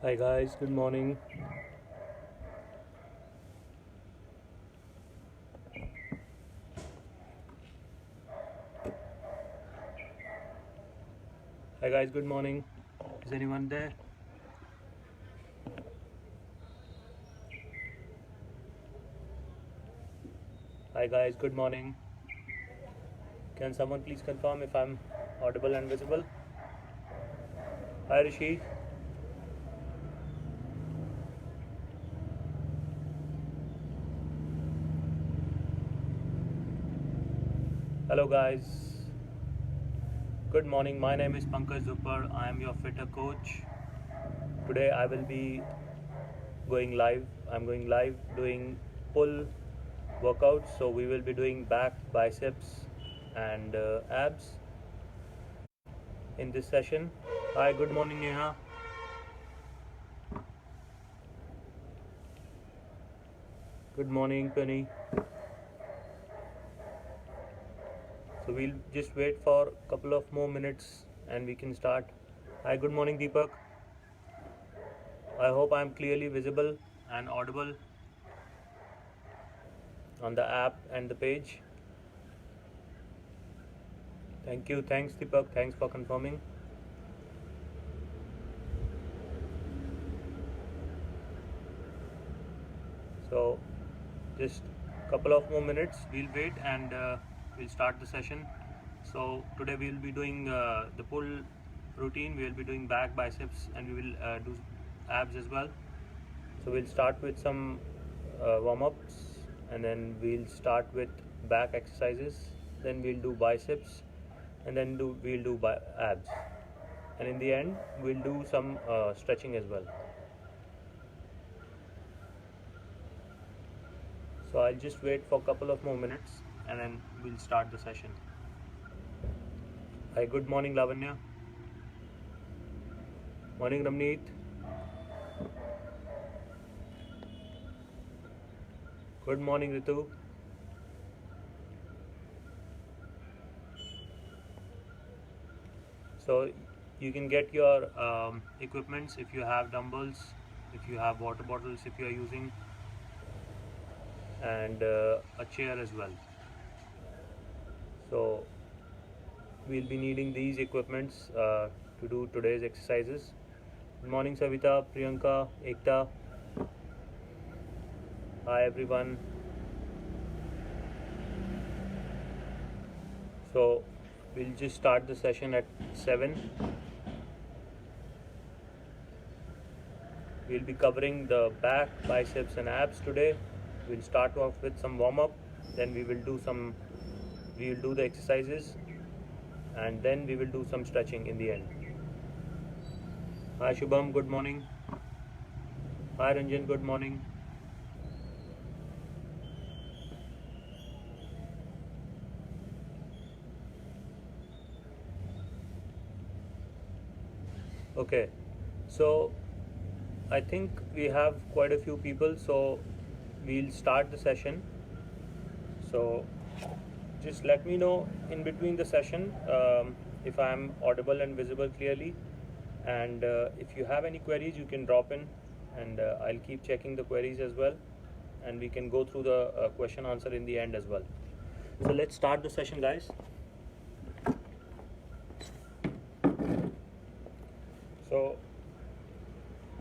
Hi guys, good morning. Hi guys, good morning. Is anyone there? Hi guys, good morning. Can someone please confirm if I'm audible and visible? Hi Rishi. Hello guys. Good morning. My name is Pankaj Zupar. I am your fitter coach. Today I will be going live. I'm going live doing pull workouts. So we will be doing back, biceps, and abs in this session. Hi, good morning Neha. Good morning Penny. So we'll just wait for a couple of more minutes and we can start. Hi, good morning Deepak. I hope I'm clearly visible and audible on the app and the page. Thank you. Thanks Deepak. Thanks for confirming. So just a couple of more minutes. We'll wait and we'll start the session. So today we'll be doing the pull routine. We'll be doing back, biceps, and we will do abs as well. So we'll start with some warm-ups and then we'll start with back exercises, then we'll do biceps, and then we'll do abs, and in the end we'll do some stretching as well. So I'll just wait for a couple of more minutes and then we'll start the session. Hi, good morning Lavanya. Morning Ramneet. Good morning Ritu. So you can get your equipments if you have dumbbells, if you have water bottles, if you are using, and a chair as well. So we'll be needing these equipments to do today's exercises. Good morning Savita, Priyanka, Ekta. Hi everyone. So we'll just start the session at 7. We'll be covering the back, biceps and abs today. We'll start off with some warm up, then we will do the exercises, and then we will do some stretching in the end. Hi Shubham, good morning. Hi Ranjan, good morning. Okay, so I think we have quite a few people, so we'll start the session. So just let me know in between the session if I'm audible and visible clearly, and if you have any queries you can drop in, and I'll keep checking the queries as well, and we can go through the question answer in the end as well. So let's start the session guys. So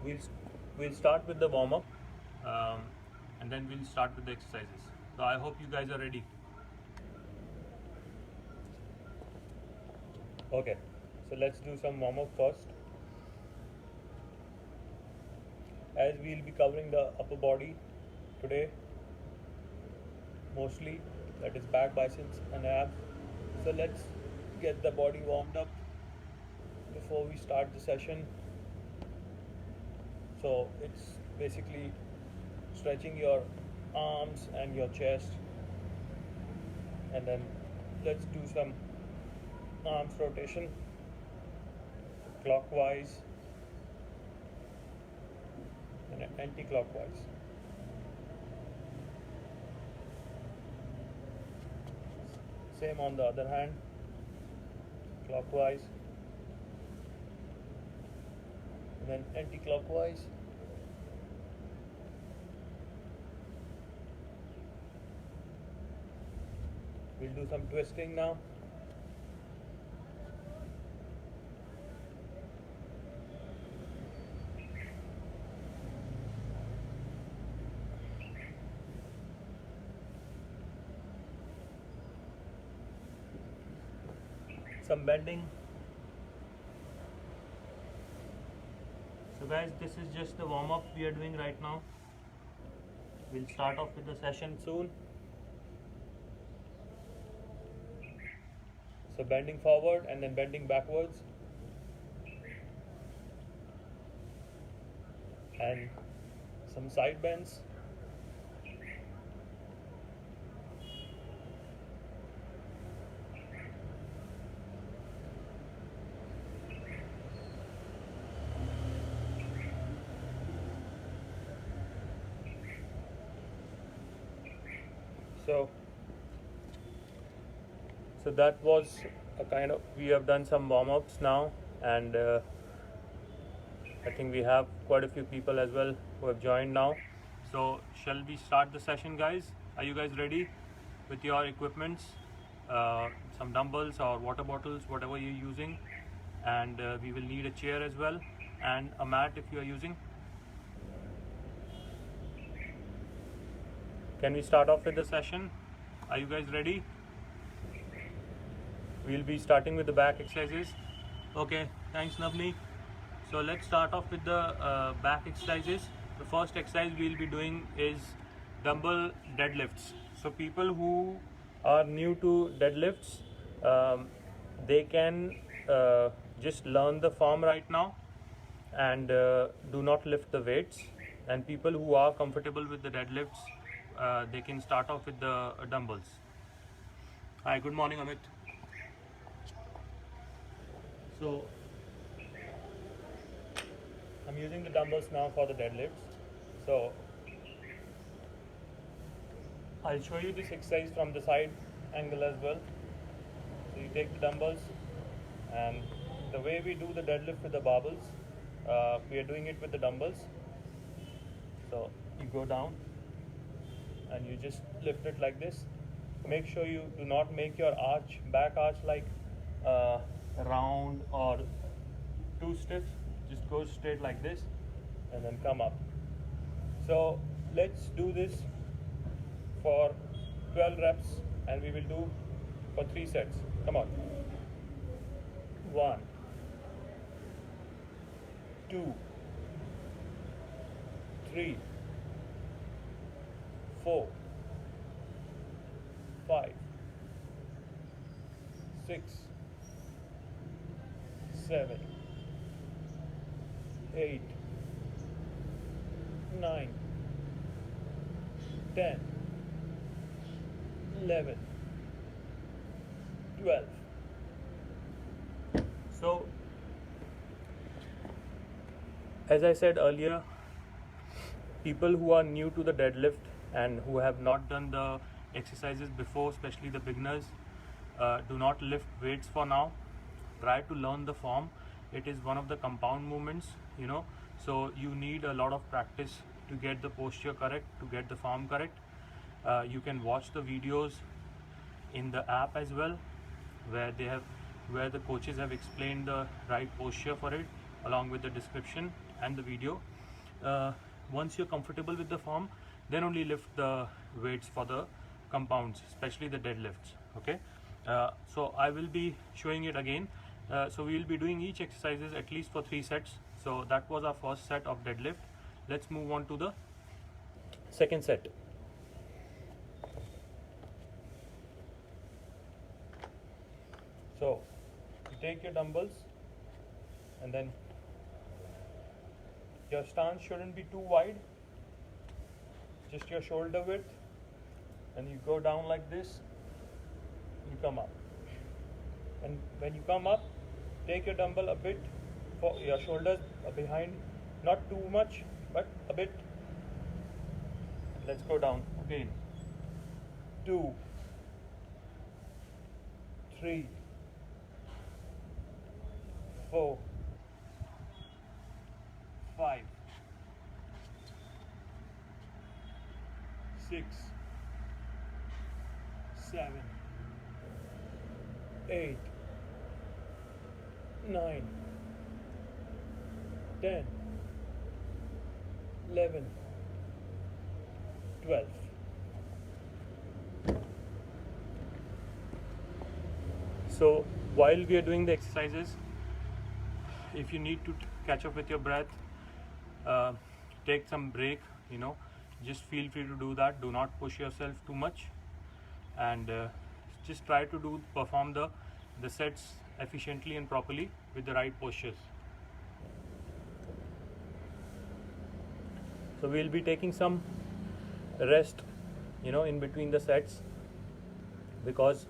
we'll start with the warm up, and then we'll start with the exercises. So I hope you guys are ready. Okay, so let's do some warm up first. As we'll be covering the upper body today, mostly, that is back, biceps, and abs. So let's get the body warmed up before we start the session. So it's basically stretching your arms and your chest, and then let's do some arms rotation clockwise and anti-clockwise. Same on the other hand, clockwise and then anti-clockwise. We'll do some twisting now. Some bending. So guys, this is just the warm-up we are doing right now. We'll start off with the session soon. So bending forward and then bending backwards. And some side bends. So that was a kind of, we have done some warm-ups now, and I think we have quite a few people as well who have joined now. So shall we start the session, guys? Are you guys ready with your equipments? Some dumbbells or water bottles, whatever you're using, and we will need a chair as well and a mat if you are using. Can we start off with the session? Are you guys ready? We'll be starting with the back exercises. Okay, thanks Navni. So let's start off with the back exercises. The first exercise we'll be doing is dumbbell deadlifts. So people who are new to deadlifts, they can just learn the form right now and do not lift the weights. And people who are comfortable with the deadlifts, they can start off with the dumbbells. Hi, good morning Amit. So I'm using the dumbbells now for the deadlifts. So I'll show you this exercise from the side angle as well. So you take the dumbbells, and the way we do the deadlift with the barbells, we are doing it with the dumbbells. So you go down and you just lift it like this. Make sure you do not make your arch, back arch like round or too stiff. Just go straight like this and then come up. So let's do this for 12 reps, and we will do for 3 sets. Come on. 1, 2, 3, 4, 5, 6, 7, 8, 9, 10, 11, 12. So, as I said earlier, people who are new to the deadlift and who have not done the exercises before, especially the beginners, do not lift weights for now. Try to learn the form. It is one of the compound movements, so you need a lot of practice to get the posture correct, to get the form correct. You can watch the videos in the app as well, where the coaches have explained the right posture for it, along with the description and the video. Once you're comfortable with the form, then only lift the weights for the compounds, especially the deadlifts. Okay, so I will be showing it again. So we will be doing each exercises at least for 3 sets. So that was our first set of deadlift. Let's move on to the second set. So you take your dumbbells, and then your stance shouldn't be too wide, just your shoulder width, and you go down like this, you come up. And when you come up, take your dumbbell a bit for your shoulders behind, not too much, but a bit. Let's go down again. 2, 3, 4, 6, 7, 8, 9, 10, 11, 12. So while we are doing the exercises, if you need to catch up with your breath, take some break, just feel free to do that. Do not push yourself too much, and just try to perform the sets efficiently and properly with the right postures. So we'll be taking some rest, in between the sets, because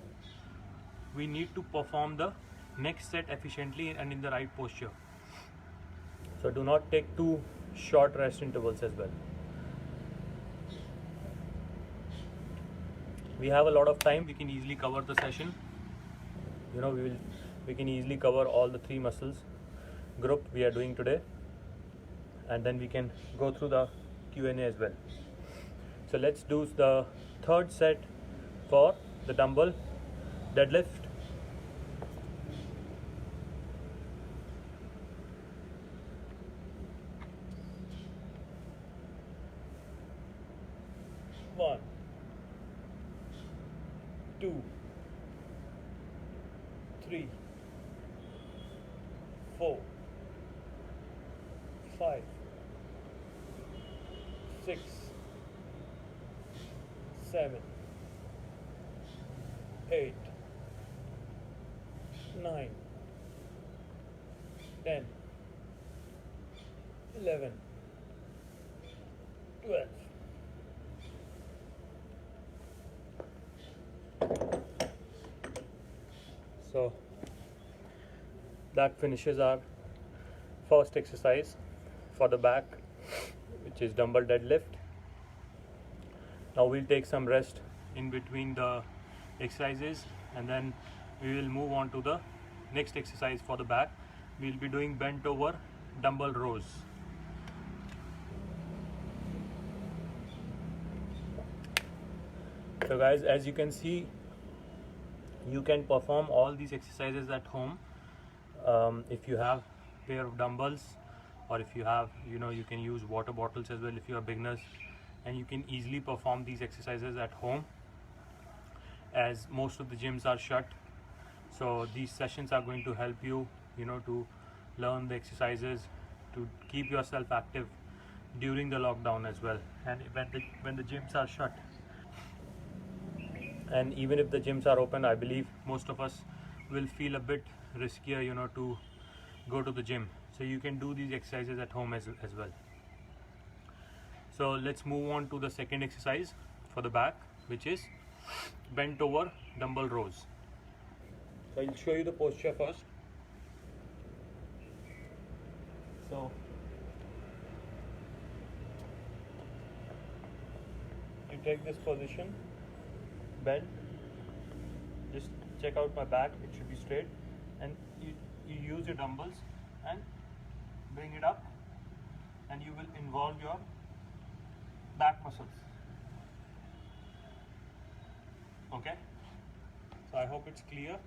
we need to perform the next set efficiently and in the right posture. So do not take too short rest intervals as well. We have a lot of time. We can easily cover the session. We can easily cover all the 3 muscles group we are doing today, and then we can go through the Q&A as well. So let's do the third set for the dumbbell deadlift. One, 2, 3, 4, 5, 6, 7, 8, 9, 10, 11, 12. So that finishes our first exercise for the back, which is dumbbell deadlift. Now we'll take some rest in between the exercises, and then we will move on to the next exercise for the back. We'll be doing bent over dumbbell rows. So guys, as you can see, you can perform all these exercises at home. If you have a pair of dumbbells, or if you have, you can use water bottles as well if you are beginners, and you can easily perform these exercises at home, as most of the gyms are shut. So these sessions are going to help you, to learn the exercises, to keep yourself active during the lockdown as well, and when the gyms are shut. And even if the gyms are open, I believe most of us will feel a bit riskier, to go to the gym. So you can do these exercises at home as well. So let's move on to the second exercise for the back, which is bent over dumbbell rows. So I'll show you the posture first. So you take this position, bend, just check out my back, it should be straight, and you use your dumbbells and bring it up, and you will involve your back muscles. Okay, so I hope it's clear.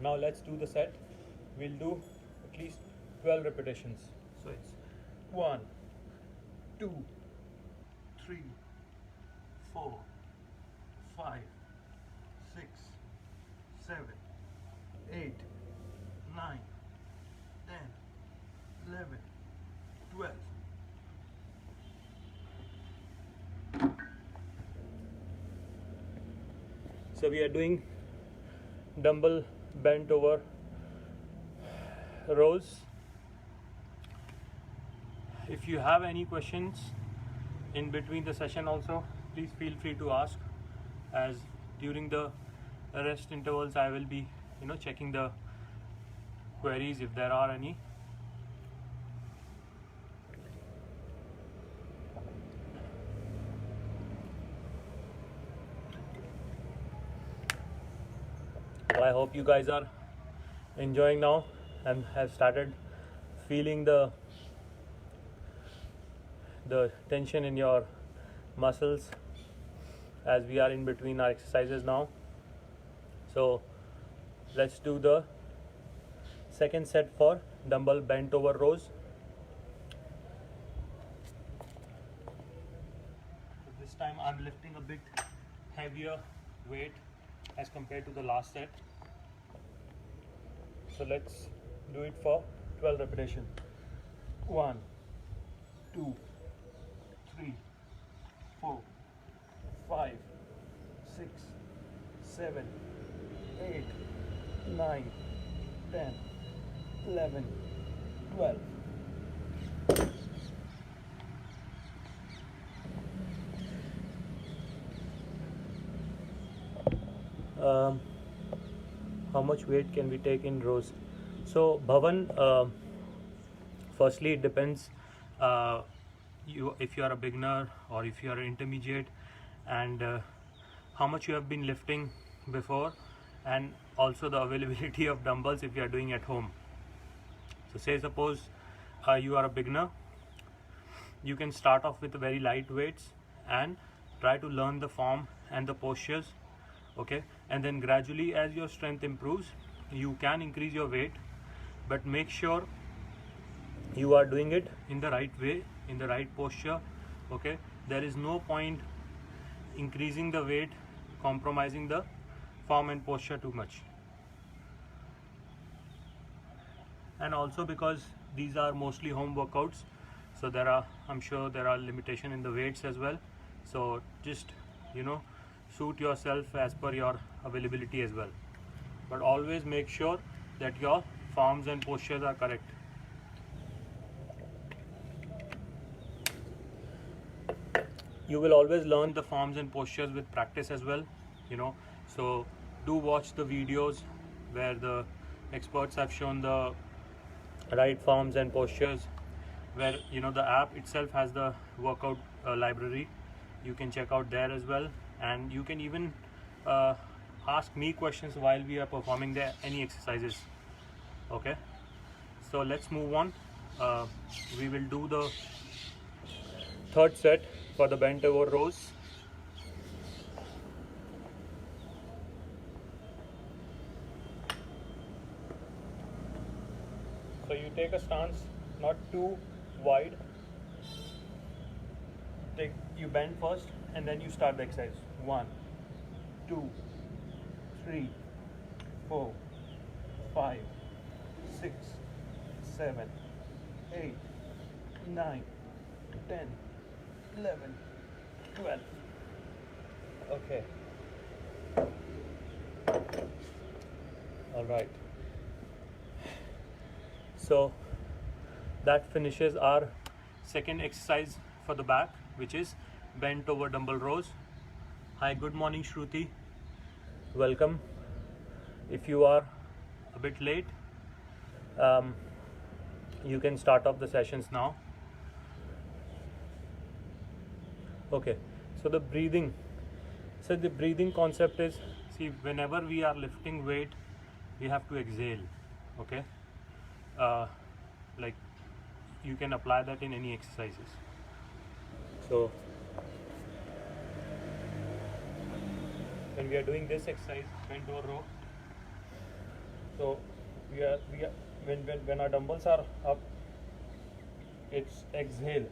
Now let's do the set. We'll do at least 12 repetitions. So it's 1, 2, 3, 4, 5, 6, 7, 8, 9, 10, 11, 12. So we are doing dumbbell bent over rows. If you have any questions in between the session also, please feel free to ask, as during the rest intervals I will be checking the queries if there are any. So I hope you guys are enjoying now and have started feeling the tension in your muscles as we are in between our exercises now. So let's do the second set for dumbbell bent over rows. So this time I'm lifting a bit heavier weight as compared to the last set. So let's do it for 12 repetitions. 1, 2, 3, 4, 5, 6, 7, 8, 9, 10, 11, 12. How much weight can we take in rows? So Bhavan, firstly it depends if you are a beginner or if you are intermediate, and how much you have been lifting before, and also the availability of dumbbells if you are doing at home. So say suppose you are a beginner, you can start off with very light weights and try to learn the form and the postures, okay, and then gradually as your strength improves you can increase your weight, but make sure you are doing it in the right way, in the right posture, okay. There is no point increasing the weight compromising the form and posture too much. And also because these are mostly home workouts, so I'm sure there are limitations in the weights as well, so just suit yourself as per your availability as well, but always make sure that your forms and postures are correct. You will always learn the forms and postures with practice as well, so do watch the videos where the experts have shown the right forms and postures, where the app itself has the workout library. You can check out there as well, and you can even ask me questions while we are performing any exercises, okay. So let's move on. We will do the third set for the bent over rows. So you take a stance not too wide, you bend first and then you start the exercise. 1, 2, 3, 4, 5, 6, 7, 8, 9, 10, 11, 12. Okay. All right. So that finishes our second exercise for the back, which is bent over dumbbell rows. Hi, good morning Shruti. Welcome. If you are a bit late, you can start off the sessions now. Okay, so the breathing concept is, see, whenever we are lifting weight we have to exhale, okay. Like you can apply that in any exercises. So when we are doing this exercise, bent over row, so we are when our dumbbells are up, it's exhale.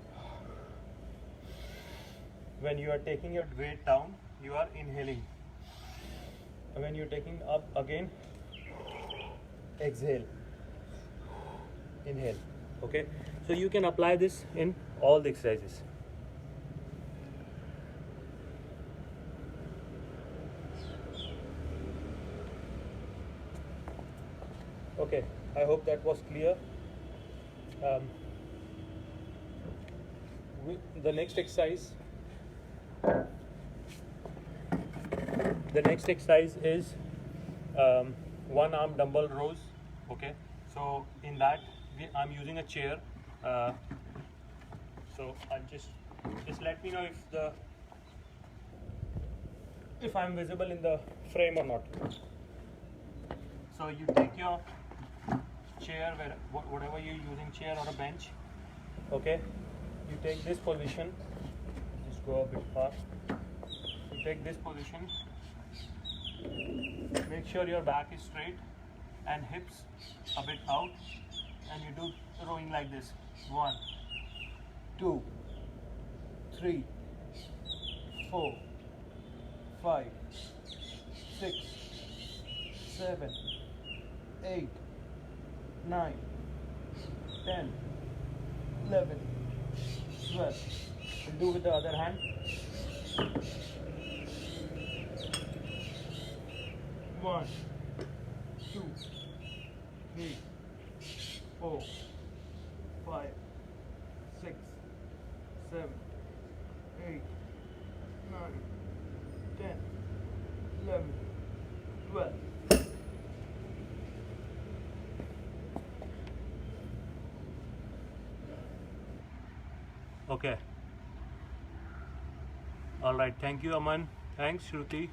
When you are taking your weight down, you are inhaling. When you're taking up again, exhale, inhale, okay. So you can apply this in all the exercises. Okay, I hope that was clear. The next exercise is one arm dumbbell rows, okay. So in that I'm using a chair, so I'll just let me know if I'm visible in the frame or not. So you take your chair, whatever you're using, chair or a bench, okay. You take this position, just go a bit far. You take this position. Make sure your back is straight and hips a bit out, and you do rowing like this. 1, 2, 3, 4, 5, 6, 7, 8, 9, 10, 11, 12. We'll do with the other hand. 1, 2, 3, 4, 5, 6, 7, 8, 9, 10, 11, 12. Okay. All right. Thank you, Aman. Thanks, Shruti.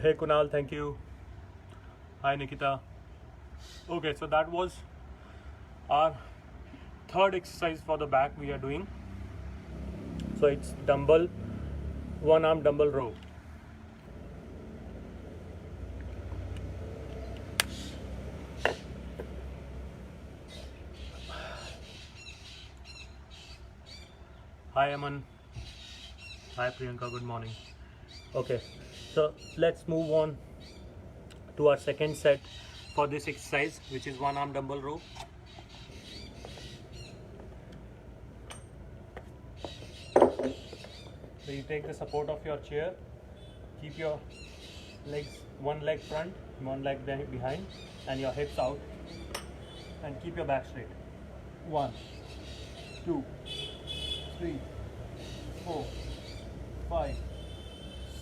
Hey, Kunal. Thank you. Hi, Nikita. Okay, so that was our third exercise for the back we are doing. So it's dumbbell, one arm dumbbell row. Hi, Aman. Hi, Priyanka. Good morning. Okay, so let's move on to our second set for this exercise, which is one arm dumbbell row. So you take the support of your chair, keep your legs, one leg front, one leg behind, and your hips out, and keep your back straight. 1, 2, 3, 4, 5,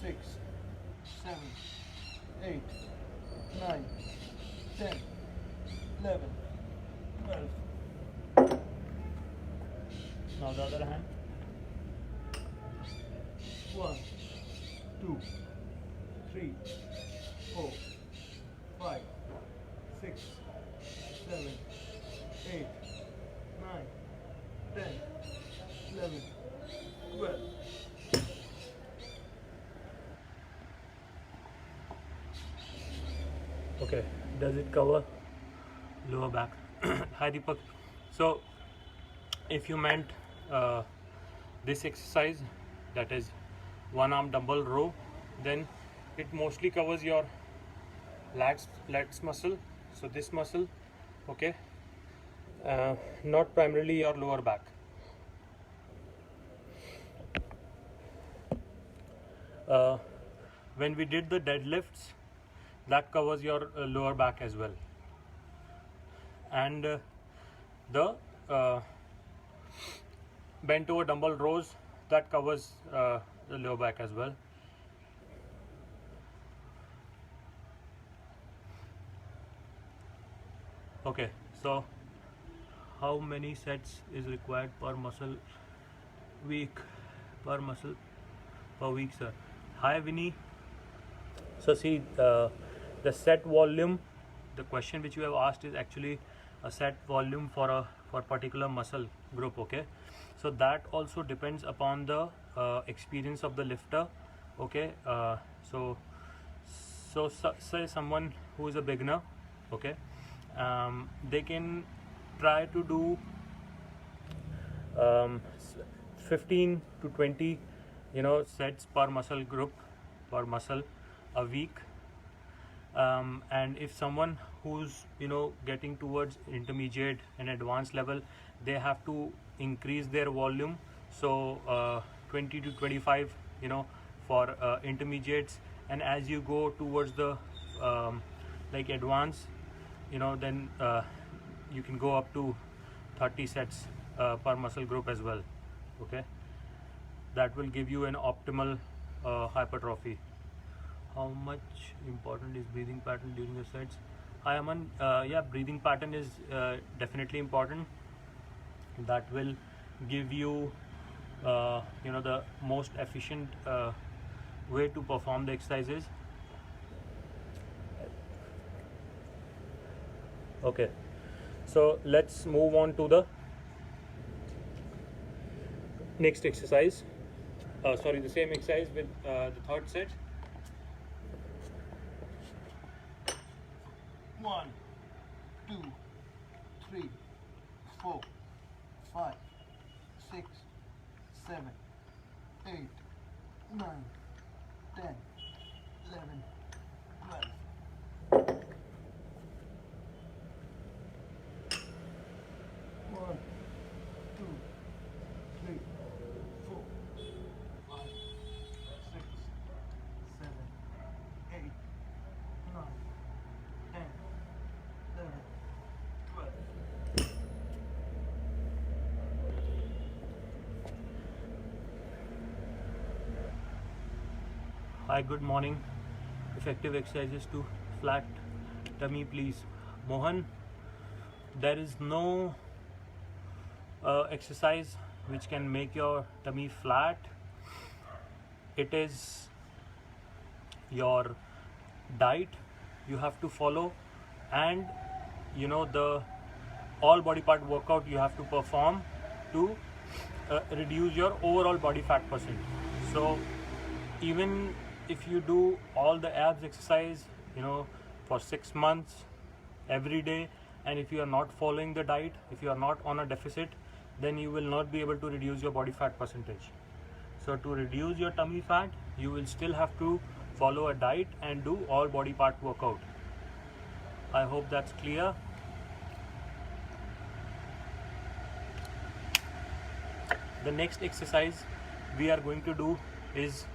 6, 7, 8, 9, 10, 11, 12. Now the other hand. 1, 2, 3, 4, 5, 6, 7, 8, 9, 10, 11, 12. Okay, does it cover lower back? Hi Deepak. So if you meant this exercise, that is one arm dumbbell row, then it mostly covers your lats muscle, so this muscle, okay, not primarily your lower back. When we did the deadlifts, that covers your lower back as well, and the bent over dumbbell rows, that covers the lower back as well. Okay, so how many sets is required per muscle week, per week, sir? Hi Vinny. So see, the set volume, the question which you have asked is actually a set volume for a particular muscle group, okay? So that also depends upon the experience of the lifter, okay? So say someone who is a beginner, okay, they can try to do 15 to 20 sets per muscle group, per muscle a week. And if someone who's getting towards intermediate and advanced level, they have to increase their volume, so 20 to 25 for intermediates, and as you go towards the like advanced, then you can go up to 30 sets per muscle group as well, okay? That will give you an optimal hypertrophy. How much important is breathing pattern during the sets? Hi Aman. Yeah, breathing pattern is definitely important. That will give you the most efficient way to perform the exercises. Okay, so let's move on to the Next exercise, the same exercise with the third set. 1, 2, 3, 4, 5, 6, 7, 8, 9, 10, 11, 12. 1, 2, 3, 4, 5, 6, 7, 8, 9, 10, 11, 12. Hi, good morning. Effective exercises to flat tummy, please. Mohan, there is no exercise which can make your tummy flat. It is your diet you have to follow, and the all body part workout you have to perform to reduce your overall body fat percent. So even if you do all the abs exercise for 6 months every day, and if you are not following the diet, if you are not on a deficit, then you will not be able to reduce your body fat percentage. So to reduce your tummy fat, you will still have to follow a diet and do all body part workout. I hope that's clear. The next exercise we are going to do is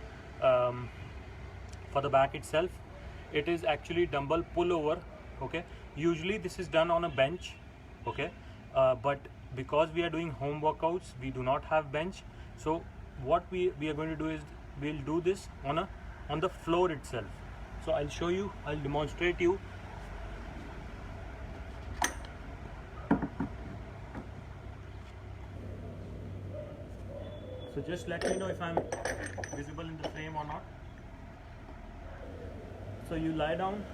for the back itself. It is actually dumbbell pullover. Okay, usually this is done on a bench. Okay, but because we are doing home workouts, we do not have bench. So what we are going to do is we'll do this on the floor itself. So I'll show you, I'll demonstrate you. So just let me know if I'm visible in the frame or not. So you lie down,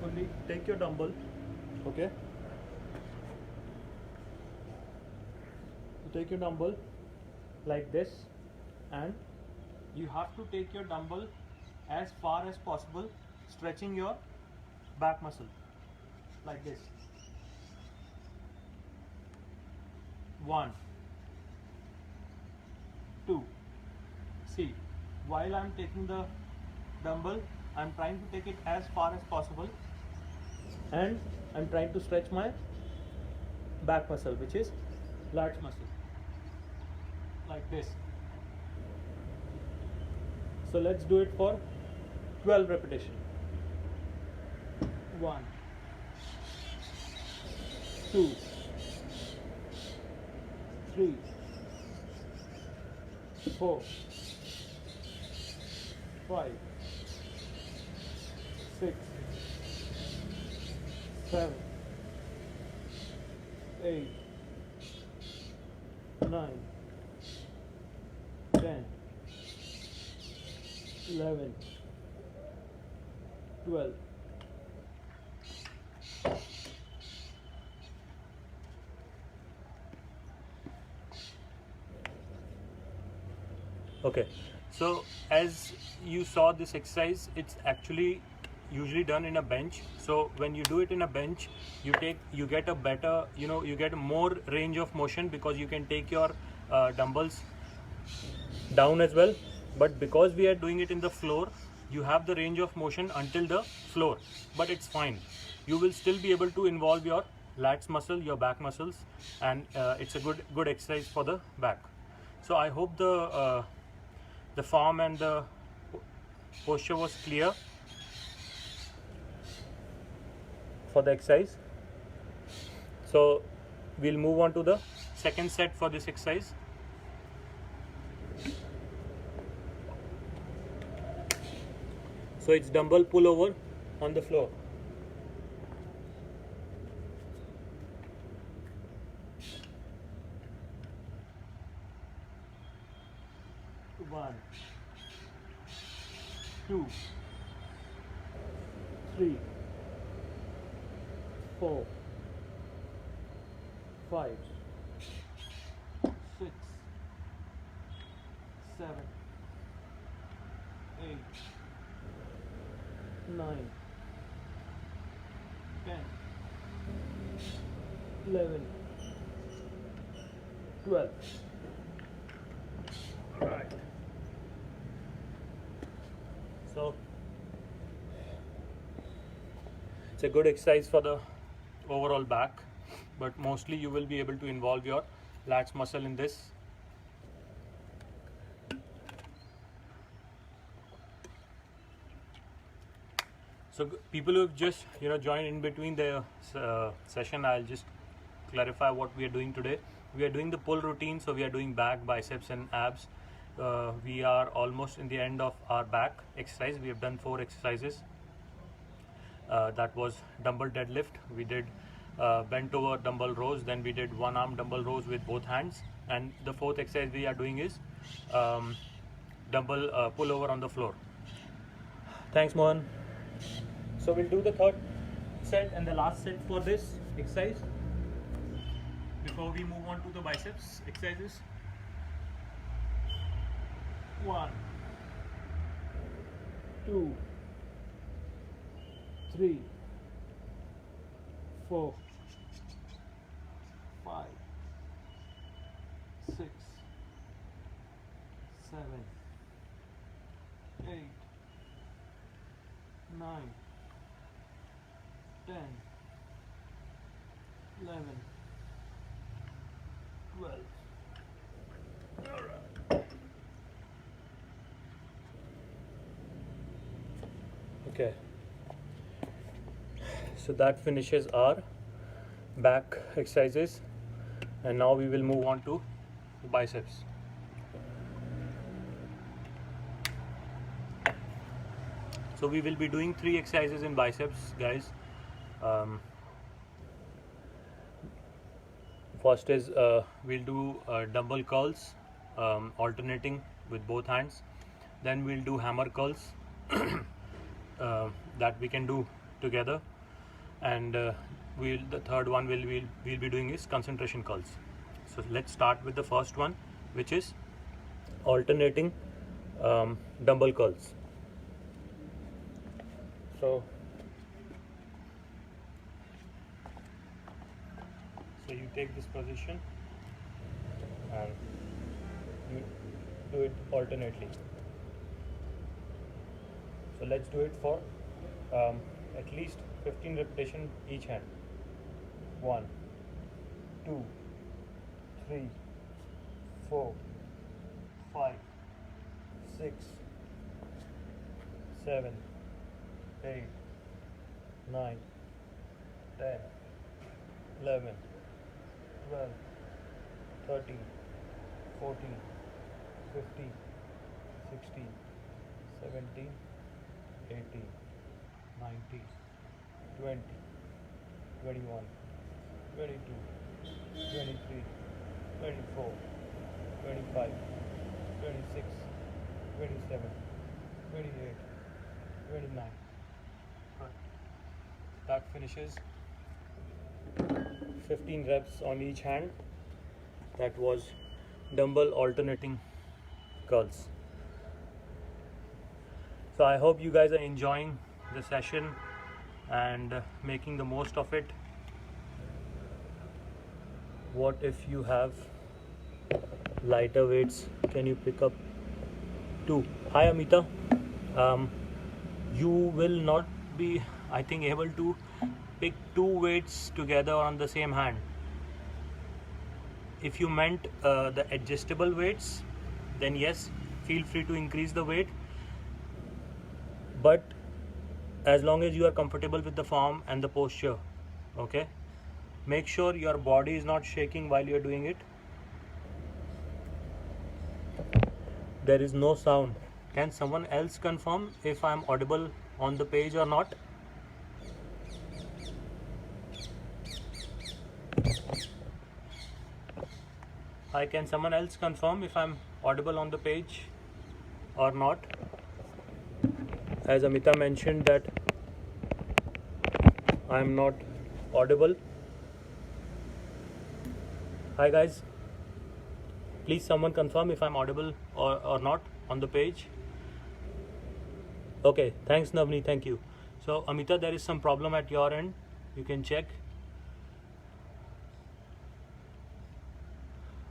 fully take your dumbbell, okay? You take your dumbbell like this, and you have to take your dumbbell as far as possible, stretching your back muscle like this. 1, 2. See, while I'm taking the dumbbell, I'm trying to take it as far as possible, and I'm trying to stretch my back muscle, which is lats muscle, like this. So let's do it for 12 repetitions. 1, 2, 3, 4, 5, 6, 7, 8, 9, 10, 11, 12. Okay, so as you saw this exercise, it's actually usually done in a bench. So when you do it in a bench, you get a better, you get more range of motion, because you can take your dumbbells down as well. But because we are doing it in the floor, you have the range of motion until the floor, but it's fine. You will still be able to involve your lats muscle, your back muscles, and it's a good exercise for the back. So I hope the form and the posture was clear for the exercise. So we'll move on to the second set for this exercise. So it's dumbbell pull over on the floor. 1, 2, 3, 4, 5, 7, 8, 9, 10, 11, 12. All right. So it's a good exercise for the overall back, but mostly you will be able to involve your lats muscle in this. So people who've just joined in between the session, I'll just clarify what we are doing today. We are doing the pull routine, so we are doing back, biceps and abs. We are almost in the end of our back exercise. We have done 4 exercises. That was dumbbell deadlift. We did bent over dumbbell rows. Then we did one arm dumbbell rows with both hands. And the 4th exercise we are doing is dumbbell pull over on the floor. Thanks, Mohan. So we'll do the 3rd set and the last set for this exercise before we move on to the biceps exercises. 1, 2, 3, 4, 5, 6, 7, 8, 9, 10, 11, 12. All right. Okay. So that finishes our back exercises, and now we will move on to biceps. So we will be doing 3 exercises in biceps, guys. First is we'll do dumbbell curls, alternating with both hands. Then we'll do hammer curls that we can do together, and the 3rd one we'll be doing is concentration curls. So let's start with the first one, which is alternating dumbbell curls. So you take this position and you do it alternately. So let's do it for at least 15 repetitions each hand. 1, 2, 3, 4, 5, 6, 7, 8, 9, 10, 11, 12, 13, 14, 15, 16, 17, 18, 19, 20, 21, 22, 23, 24, 25, 26, 27, 28, 29. That finishes 15 reps on each hand. That was dumbbell alternating curls. So I hope you guys are enjoying the session and making the most of it. What if you have lighter weights? Can you pick up 2? Hi Amita. You will not be, I think, able to pick 2 weights together on the same hand. If you meant the adjustable weights, then yes, feel free to increase the weight, but as long as you are comfortable with the form and the posture, okay? Make sure your body is not shaking while you are doing it. There is no sound. Can someone else confirm if I am audible on the page or not? Hi, can someone else confirm if I'm audible on the page or not? As Amita mentioned that I'm not audible. Hi guys. Please someone confirm if I'm audible or not on the page. Okay, thanks Navni, thank you. So Amita, there is some problem at your end. You can check.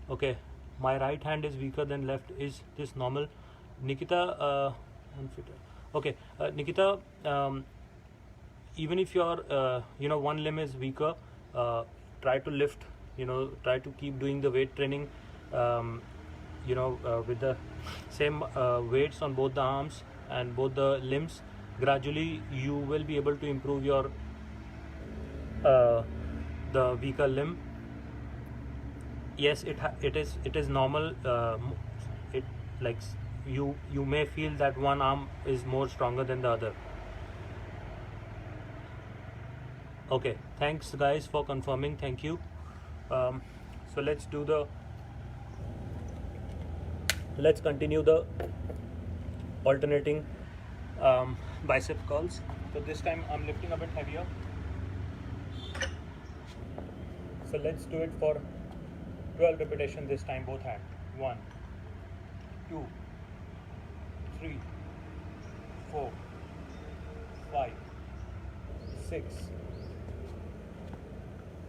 Okay, my right hand is weaker than left. Is this normal? Nikita, okay, Nikita, even if your one limb is weaker, try to lift, try to keep doing the weight training, with the same weights on both the arms and both the limbs. Gradually you will be able to improve your the weaker limb. Yes, it is normal. It like you may feel that one arm is more stronger than the other. Okay, thanks guys for confirming. Thank you. So let's continue the alternating bicep curls. So this time I'm lifting a bit heavier. So let's do it for 12 repetitions this time, both hands. 1, 2, 3, 4, 5, 6,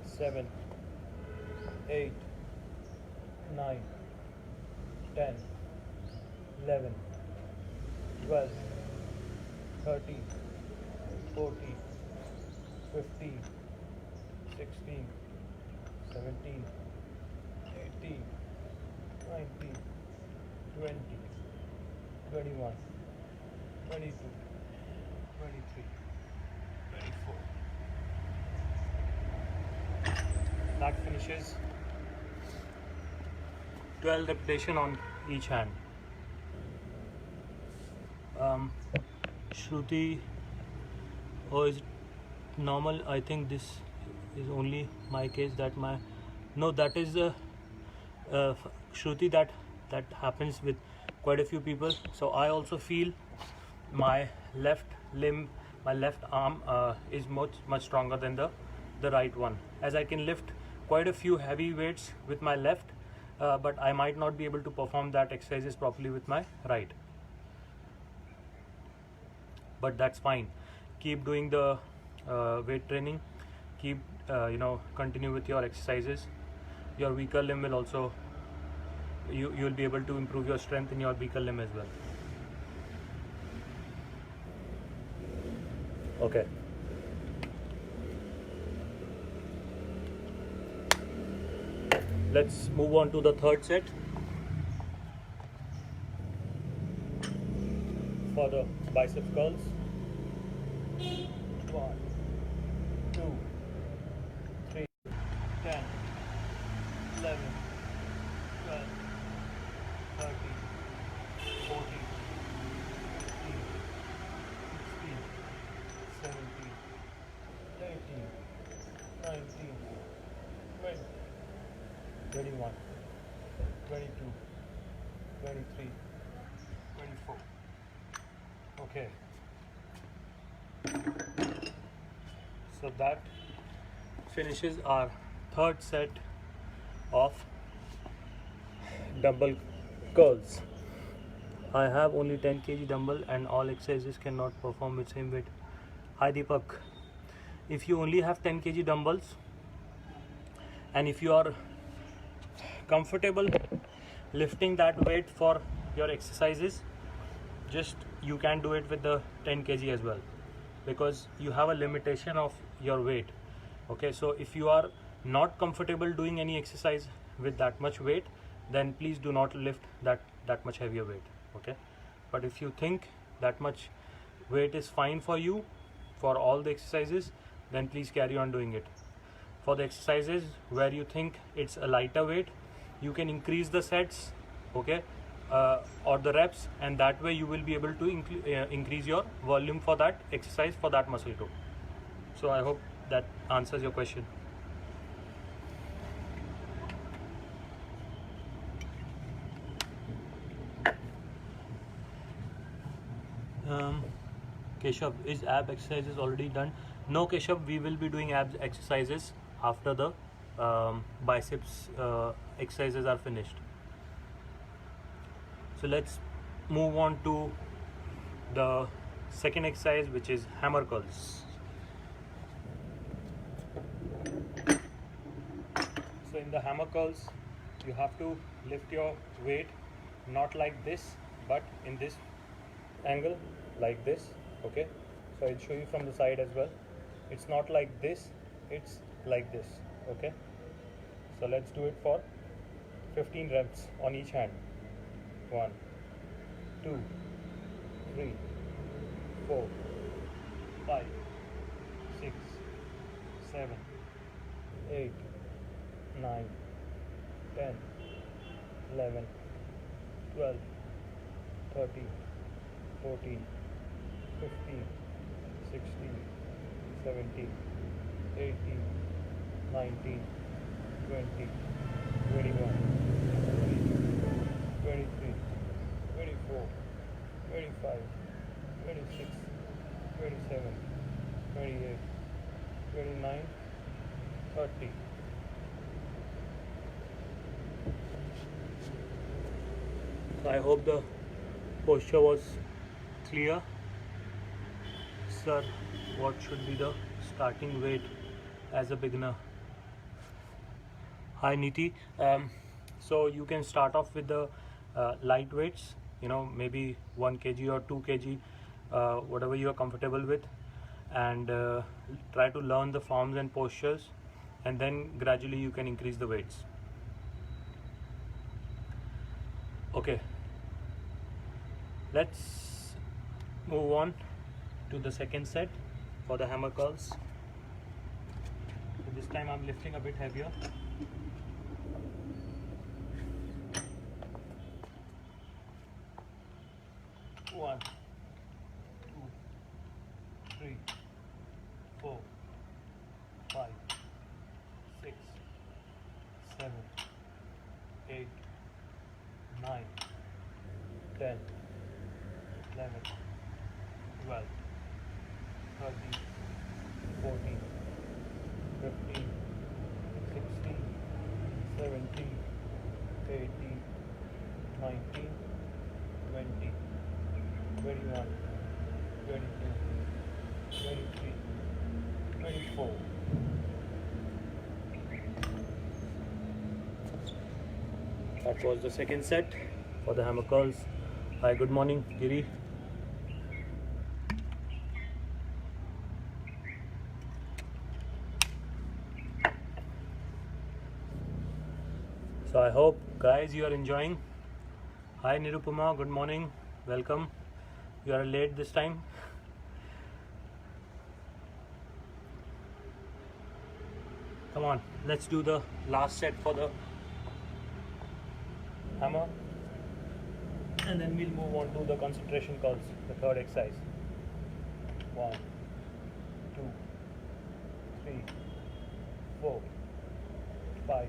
7, 8, 9, 10, 11, 12, 13, 14, 15, 16, 17, 18, 19, 20, 21, 22, 23, 24. That finishes 12 repetitions on each hand. Shruti, oh, is it normal? I think this is only my case. That is Shruti, that happens with quite a few people. So I also feel my left limb, my left arm is much stronger than the right one, as I can lift quite a few heavy weights with my left, but I might not be able to perform that exercises properly with my right. But that's fine. Keep doing the weight training. Keep continue with your exercises. Your weaker limb will also, you'll be able to improve your strength in your weaker limb as well. Okay. Let's move on to the third set for the bicep curls. 1, 2, 3, 10, 11, 12, 13, 14, 15, 16, 17, 18, 19, 20, 21, 22, 23, 24. Okay. So that finishes our third set of dumbbell curls. I have only 10 kg dumbbell and all exercises cannot perform with same weight. Hi Deepak, if you only have 10 kg dumbbells and if you are comfortable lifting that weight for your exercises, just you can do it with the 10 kg as well, because you have a limitation of your weight. Okay, so if you are not comfortable doing any exercise with that much weight, then please do not lift that much heavier weight. Okay, but if you think that much weight is fine for you for all the exercises, then please carry on doing it. For the exercises where you think it's a lighter weight, you can increase the sets, okay, or the reps, and that way you will be able to increase your volume for that exercise, for that muscle group. So I hope that answers your question. Keshav, is ab exercises already done? No Keshav, we will be doing abs exercises after the biceps exercises are finished. So let's move on to the second exercise, which is hammer curls. So in the hammer curls, you have to lift your weight not like this, but in this angle, like this. Okay, so I'll show you from the side as well. It's not like this, it's like this. Okay, so let's do it for 15 reps on each hand. 1, 2, 3, 4, 5, 6, 7, 8, 9, 10, 11, 12, 13, 14, 15, 16, 17, 18, 19, 20, 21, 22, 23, 24, 25, 26, 27, 28, 29, 30. So I hope the posture was clear. Sir, what should be the starting weight as a beginner? Hi Niti. So you can start off with the light weights, maybe 1 kg or 2 kg, whatever you are comfortable with, and try to learn the forms and postures, and then gradually you can increase the weights. Okay, let's move on to the second set for the hammer curls. So this time I'm lifting a bit heavier. One, 2, 3, 4, 5, 6, 7, 8, 9, 10, 11, 12, 13, 14, 15, 16, 17, 18, 19, 20, 21, 22, 23, 24. That was the second set for the hammer curls. Hi, good morning, Giri. So I hope guys you are enjoying. Hi Nirupama, good morning, welcome. You are late this time. Come on, let's do the last set for the hammer, and then we'll move on to the concentration curls, the third exercise. 1, 2, 3, 4, 5,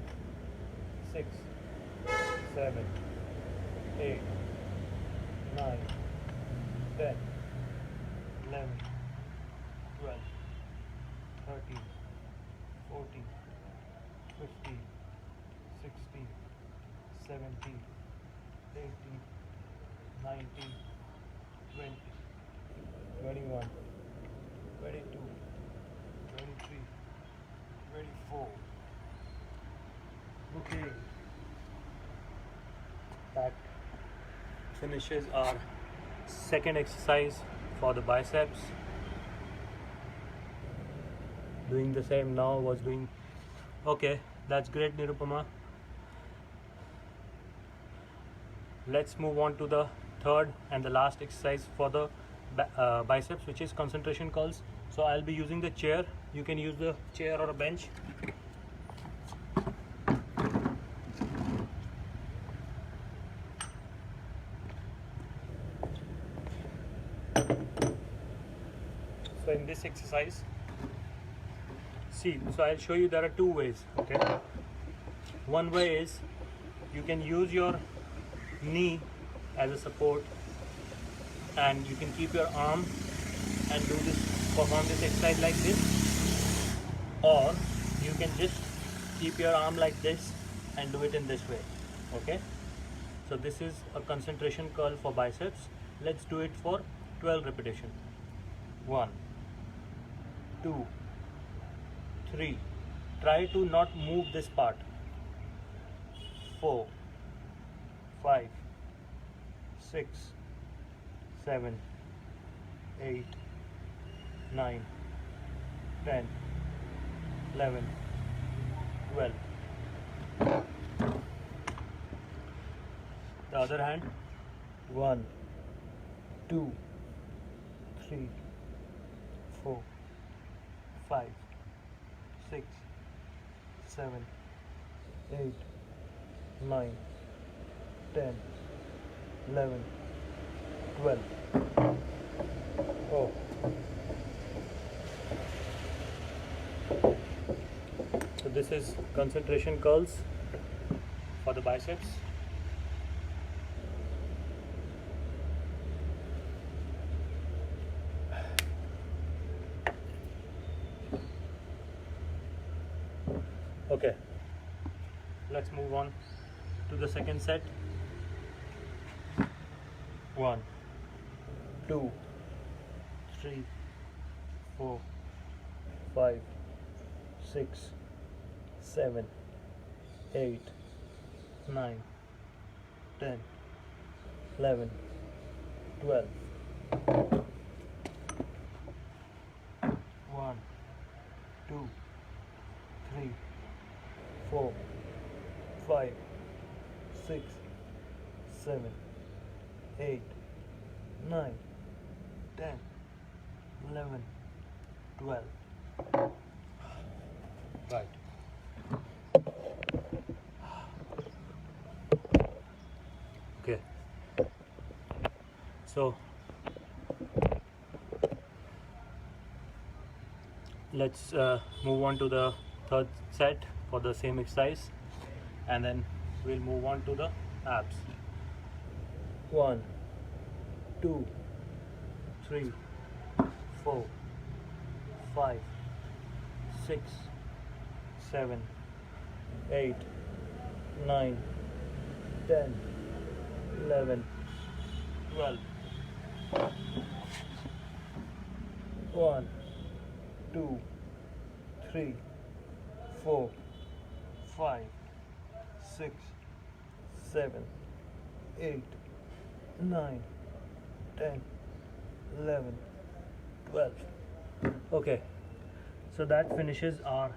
6, 7, 8, 9, 10, 11, 12, 13, 14, 15, 16, 17, 18, 19, 20, 21, 22, 23, 24. Okay. That finishes our second exercise for the biceps. Doing the same now, was doing okay. That's great, Nirupama. Let's move on to the third and the last exercise for the biceps, which is concentration curls. So I'll be using the chair. You can use the chair or a bench. So in this exercise, see, so I'll show you there are two ways. Okay, one way is you can use your knee as a support, and you can keep your arm and perform this exercise like this, or you can just keep your arm like this and do it in this way. Okay, So this is a concentration curl for biceps. Let's do it for 12 repetition. 1, 2, 3. Try to not move this part. 4, 5, 6, 7, 8, 9, 10, 11, 12. The other hand. 1, 2, 3, 4, 5, 6, 7, 8, 9, 10, 11, 12. Oh. So this is concentration curls for the biceps. Okay, let's move on to the second set. 1, 2, 3, 4, 5, 6, 7, 8, 9, 10, 11, 12. 1, 2, 3, 4, 5, 6, 7, 8, 9, 10, 11, 12. Right. Okay. So let's move on to the third set for the same exercise, and then we'll move on to the abs. 1, 2, 3, 4, 5, 6, 7, 8, 9, 10, 11, 12. 1, 2, 3, 4, 5, 6, 7, 8, 9, 10, 11, 12. Okay, so that finishes our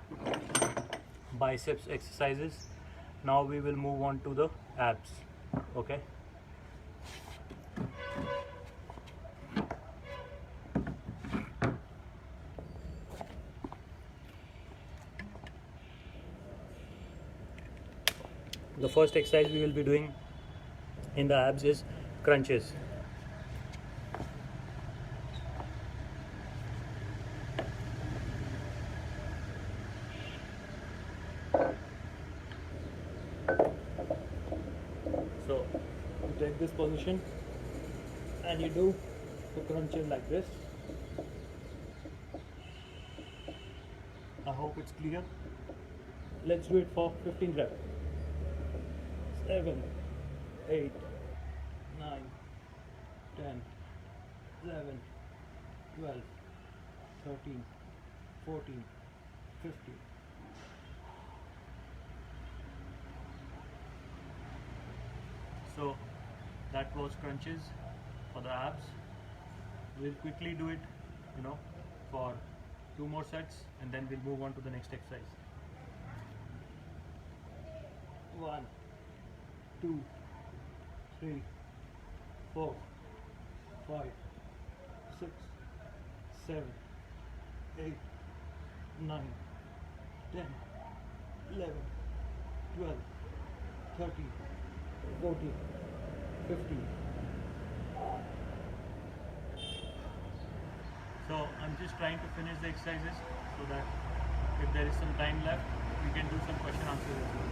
biceps exercises. Now we will move on to the abs. Okay. The first exercise we will be doing in the abs is crunches. So you take this position and you do the crunches like this. I hope it's clear. Let's do it for 15 reps. 7, 8, 9, 10, 11, 12, 13, 14, 15. So that was crunches for the abs. We'll quickly do it, for 2 more sets, and then we'll move on to the next exercise. 1, 2, 3, 4, 5, 6, 7, 8, 9, 10, 11, 12, 13, 14, 15. So I'm just trying to finish the exercises so that if there is some time left, we can do some question answers as well.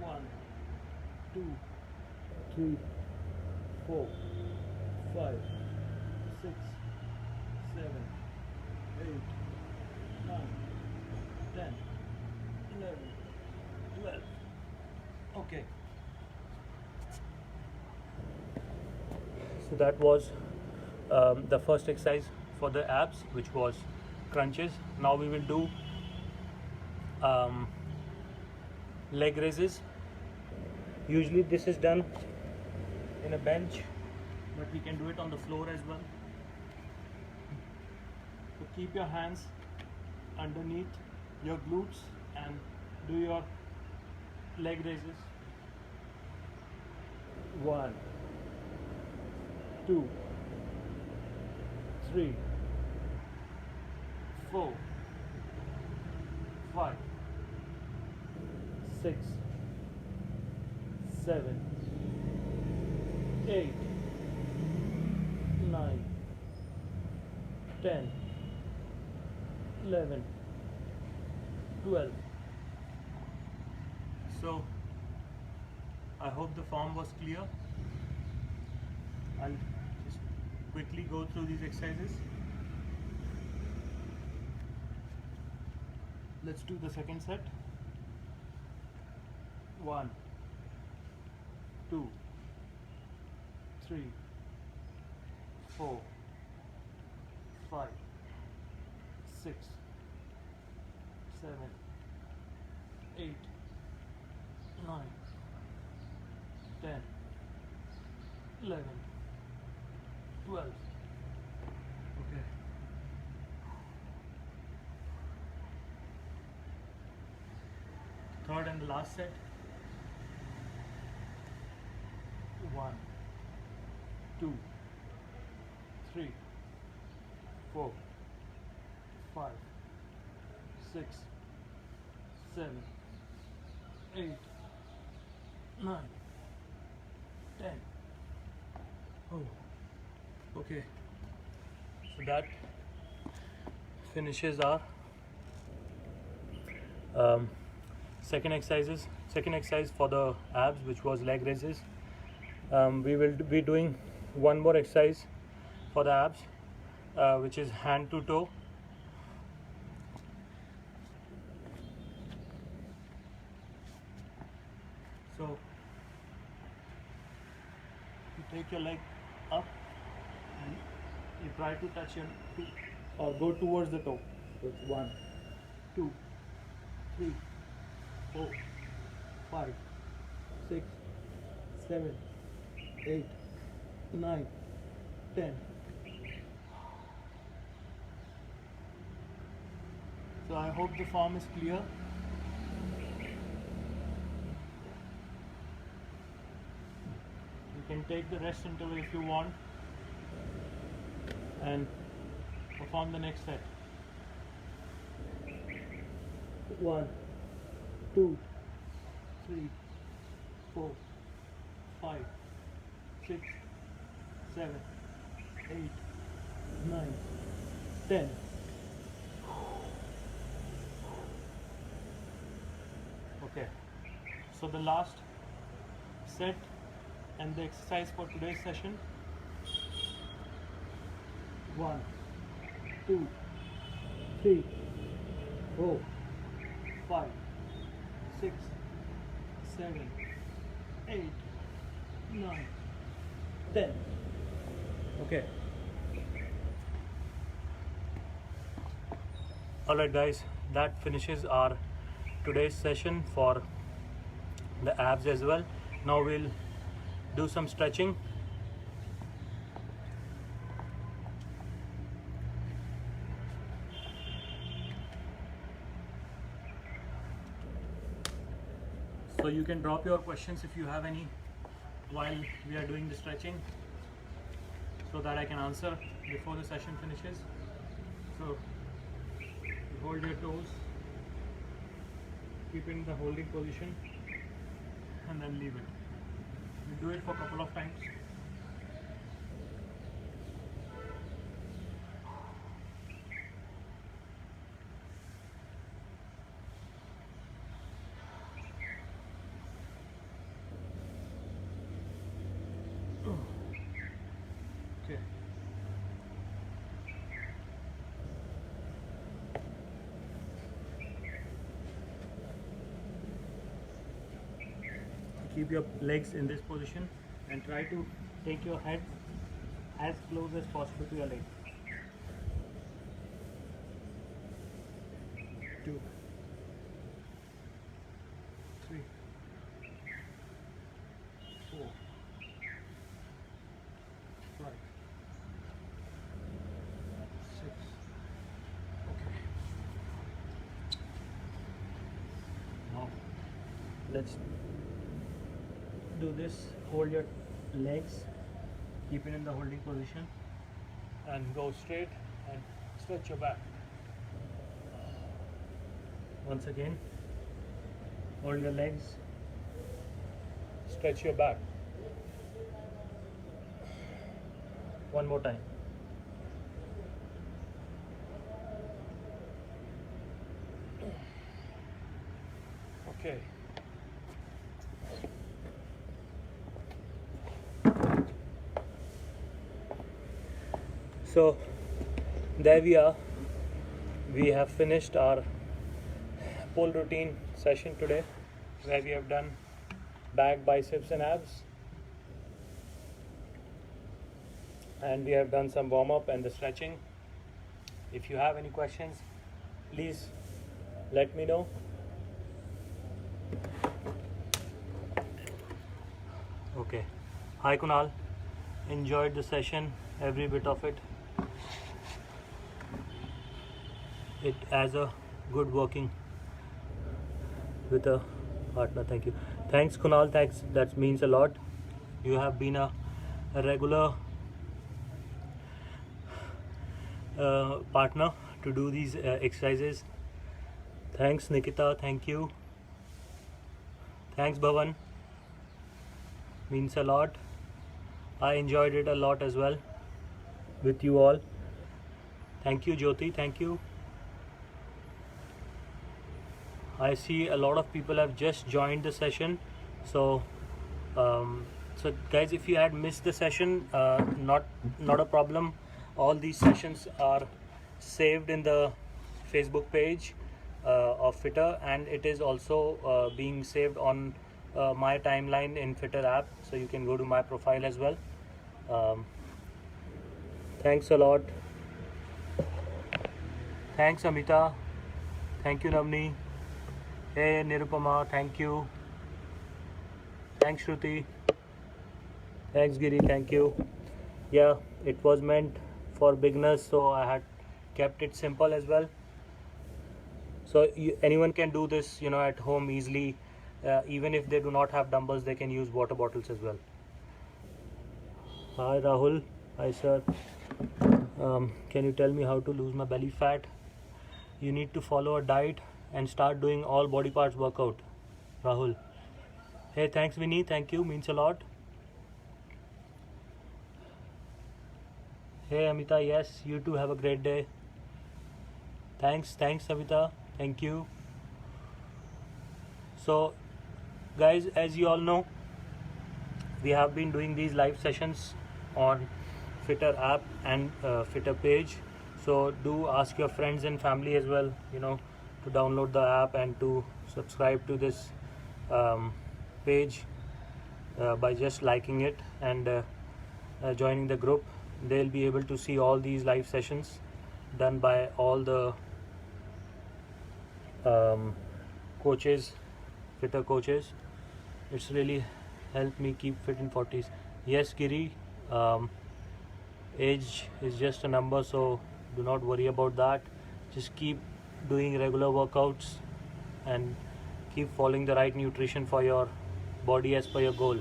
1, 2, 3, 4, 5, 6, 7, 8, 9, 10, 11, So that was the first exercise for the abs, which was crunches. Now we will do leg raises. Usually this is done in a bench, but we can do it on the floor as well. So keep your hands underneath your glutes and do your leg raises. 1, 2, 3, 4, 5, 6, 7, 8, 9, 10, 11, 12. So I hope the form was clear. I'll just quickly go through these exercises. Let's do the second set. 1, 2, 3, 4, 5, 6, 7, 8, 9, 10, 11, 12. Okay. Third and the last set. 1, 2, 3, 4, 5, 6, 7, 8, 9, 10. Oh, okay. So that finishes our second exercise for the abs, which was leg raises. We will be doing one more exercise for the abs, which is hand to toe. So you take your leg up and you try to touch your feet or go towards the toe. So it's 1, 2, 3, 4, 5, 6, 7, 8, 9, 10. So I hope the form is clear. You can take the rest interval if you want and perform the next set. 1, 2, 3, 4, 5, 6, 7, 8, 9, 10. Okay, so the last set and the exercise for today's session. 1, 2, 3, 4, 5, 6, 7, 8, 9, 10. Okay. Alright guys, that finishes our today's session for the abs as well. Now we'll do some stretching. So you can drop your questions if you have any while we are doing the stretching, so that I can answer before the session finishes. So you hold your toes, keep in the holding position, and then leave it. You do it for a couple of times. Okay. Keep your legs in this position and try to take your head as close as possible to your leg. 2, 3, 4, 5, 6. Okay. Now let's do this. Hold your legs, keep it in the holding position, and go straight and stretch your back. Once again, hold your legs, stretch your back. One more time. Okay. So there we are. We have finished our pull routine session today, where we have done back, biceps and abs, and we have done some warm up and the stretching. If you have any questions, please let me know. Okay. Hi Kunal. Enjoyed the session, every bit of it. It as a good working with a partner. Thank you. Thanks Kunal. Thanks. That means a lot. You have been a regular partner to do these exercises. Thanks Nikita. Thank you. Thanks Bhavan. Means a lot. I enjoyed it a lot as well with you all. Thank you Jyoti. Thank you. I see a lot of people have just joined the session. So so guys, if you had missed the session, not a problem. All these sessions are saved in the Facebook page of Fitter, and it is also being saved on my timeline in Fitter app, so you can go to my profile as well. Thanks a lot. Thanks Amita. Thank you Navni. Hey Nirupama. Thank you. Thanks Shruti. Thanks Giri. Thank you. Yeah, it was meant for beginners, so I had kept it simple as well. So anyone can do this, at home easily. Even if they do not have dumbbells, they can use water bottles as well. Hi Rahul. Hi sir. Can you tell me how to lose my belly fat? You need to follow a diet and start doing all body parts workout. Rahul. Hey, thanks Vinny. Thank you. Means a lot. Hey Amita. Yes, you too have a great day. Thanks Amita. Thank you. So guys, as you all know, we have been doing these live sessions on Fitter app and Fitter page. So do ask your friends and family as well, to download the app and to subscribe to this page by just liking it and joining the group. They'll be able to see all these live sessions done by all the coaches, Fitter coaches. It's really helped me keep fit in 40s. Yes Giri, age is just a number, so do not worry about that. Just keep doing regular workouts and keep following the right nutrition for your body as per your goal.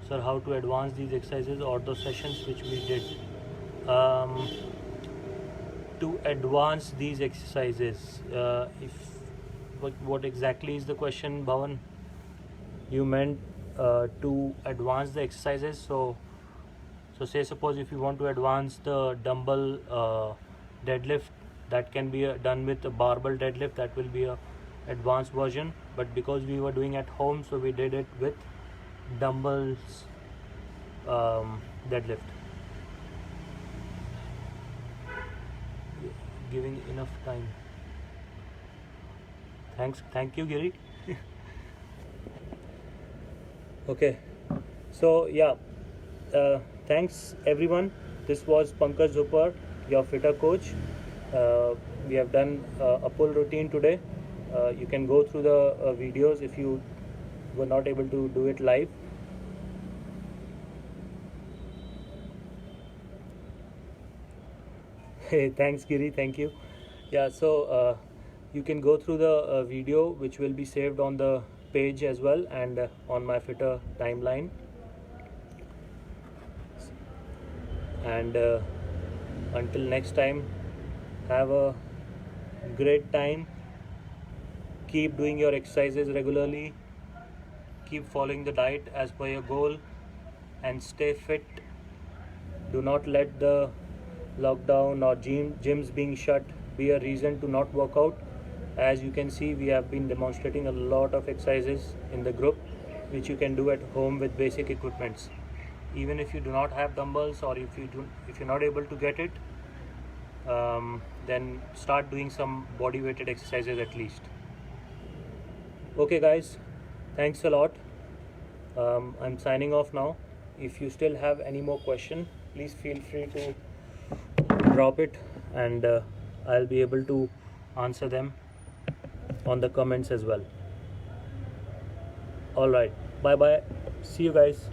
Sir, how to advance these exercises or those sessions which we did? To advance these exercises, what exactly is the question, Bhavan? You meant to advance the exercises. So say suppose if you want to advance the dumbbell deadlift, that can be done with a barbell deadlift. That will be a advanced version, but because we were doing at home, so we did it with dumbbells deadlift. Giving enough time. Thank you Giri. Okay, so yeah, thanks everyone this was Pankaj Zupar, your fitter coach. We have done a pull routine today. You can go through the videos if you were not able to do it live. Hey, thanks Giri, thank you. Yeah, so you can go through the video which will be saved on the page as well, and on my fitter timeline. And until next time, have a great time. Keep doing your exercises regularly, keep following the diet as per your goal, and stay fit. Do not let the lockdown or gyms being shut be a reason to not work out. As you can see, we have been demonstrating a lot of exercises in the group which you can do at home with basic equipments. Even if you do not have dumbbells, or if you're not able to get it, then start doing some body weighted exercises at least. Okay guys, thanks a lot. I'm signing off now. If you still have any more question, please feel free to drop it, and I'll be able to answer them on the comments as well. All right, bye bye, see you guys.